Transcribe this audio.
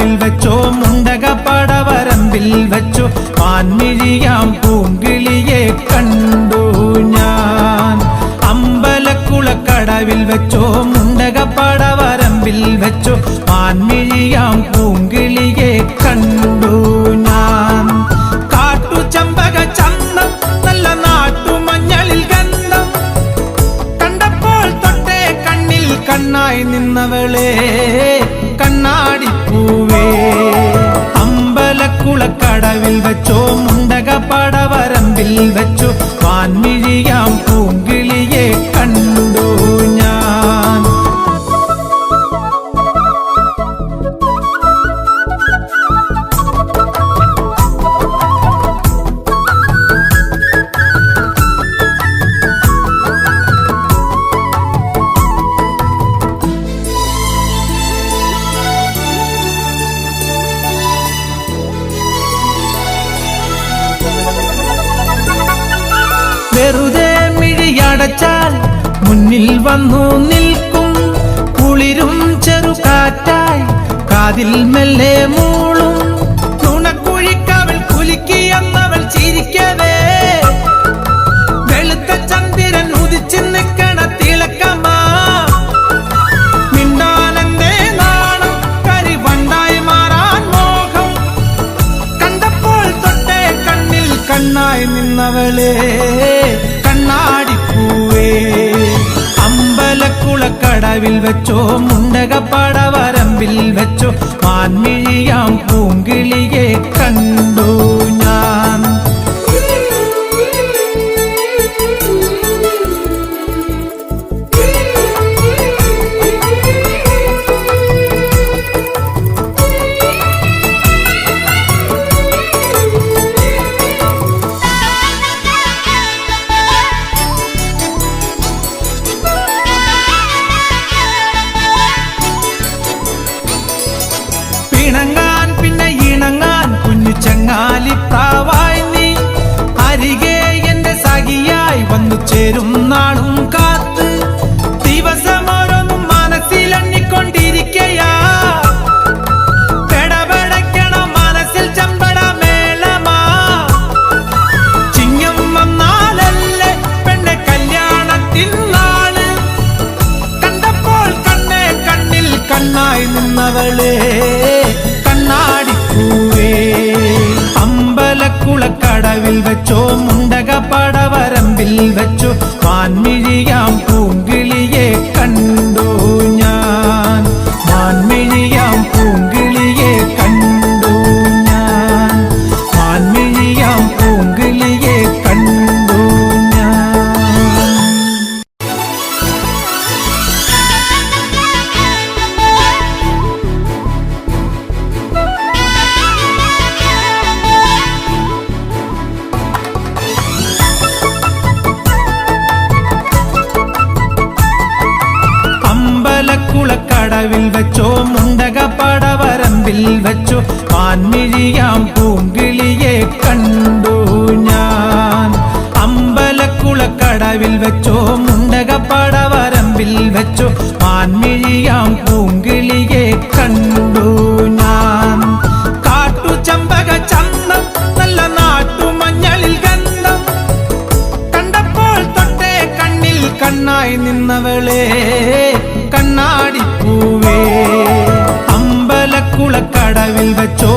കടവിൽ വെച്ചോ മുണ്ടകപ്പടവരമ്പിൽ വെച്ചോ മാൻമിഴിയാം പൂങ്കിളിയെ കണ്ടു ഞാൻ. അമ്പലക്കുളക്കടവിൽ വെച്ചോ മുണ്ടകപ്പടവരമ്പിൽ വെച്ചോ മാൻമിഴിയാം പൂങ്കിളിയെ കണ്ടു ഞാൻ. കാട്ടുചമ്പക ചന്തം നല്ല നാട്ടുമഞ്ഞളിൽ ഗന്ധം കണ്ടപ്പോൾ തൊട്ടേ കണ്ണിൽ കണ്ണായി നിന്നവളെ കണ്ണാടിപ്പൂവേ. അമ്പലക്കുളക്കടവിൽ വെച്ചോ മുണ്ടകപ്പടവരമ്പിൽ വെച്ചോ മാൻമിഴിയാം പൂങ്കിളിയെ കണ്ടു ഞാൻ. വെറുതെ മിഴിയടച്ചാൽ മുന്നിൽ വന്നു നിൽക്കും കുളിരും ചെറുകാറ്റായി കാതിൽ മെല്ലെ മൂളും നുണക്കുഴിക്കവൾ കുലുക്കിയെന്നവൾ ചിരിക്കവേ. വെളുത്ത ചന്ദ്രൻ ഉദിച്ചു നിൽക്കണ തിളക്കമാ മിണ്ടാനെന്തേ നാണം കരിവണ്ടായി മാറാൻ മോഹം കണ്ടപ്പോൾ തൊട്ടേ കണ്ണിൽ കണ്ണായി നിന്നവളെ കണ്ണാടിപ്പൂവേ. അമ്പലക്കുളക്കടവിൽ വെച്ചോ മുണ്ടകപ്പടവരമ്പിൽ വെച്ചോ മാൻമിഴിയാം പൂങ്കിളിയെ കണ്ടു ഞാൻ. ഇണങ്ങാൻ പിന്നെ ഇണങ്ങാൻ കുഞ്ഞു ചങ്ങാലിപ്രാവായി നീ അരികെ എന്റെ സഖിയായി വന്നു ചേരും നാളും കാത്ത് ദിവസമോരോന്നും മനസ്സിലെണ്ണിക്കൊണ്ടിരിക്കയാ. പെടപെടയ്ക്കണ മനസ്സിൽ ചമ്പട മേളമാ ചിങ്ങം വന്നാലല്ലേ പെണ്ണെ കല്യാണത്തിൻ നാള് കണ്ടപ്പോൾ കണ്ണേ കണ്ണിൽ കണ്ണായി നിന്നവളെ കണ്ണാടിപ്പൂവേ. അമ്പലക്കുളക്കടവിൽ വെച്ചോ മുണ്ടകപ്പടവരമ്പിൽ വെച്ചോ മാൻമിഴിയാം പൂങ്കിളിയെ കണ്ടു ഞാൻ. മാൻമിഴിയാം പൂങ്കിളിയെ കണ്ടു ഞാൻ. മാൻമിഴിയാം പൂങ്കിളിയെ കണ്ടു ഞാൻ. അമ്പലക്കുളക്കടവിൽ വെച്ചോ മുണ്ടകപ്പടവരമ്പിൽ വെച്ചോ മാൻമിഴിയാം പൂങ്കിളിയെ കണ്ടു ഞാൻ. അമ്പലക്കുളക്കടവിൽ വെച്ചോ മുണ്ടകപ്പടവരമ്പിൽ വെച്ചോ മാൻമിഴിയാം പൂങ്കിളിയെ കണ്ടു ഞാൻ. കാട്ടുചമ്പക ചന്തം നല്ല നാട്ടുമഞ്ഞളിൽ ഗന്ധം കണ്ടപ്പോൾ തൊട്ടേ കണ്ണിൽ കണ്ണായി നിന്നവളെ കണ്ണാടിപ്പൂവേ. അമ്പലക്കുളക്കടവിൽ വെച്ചോ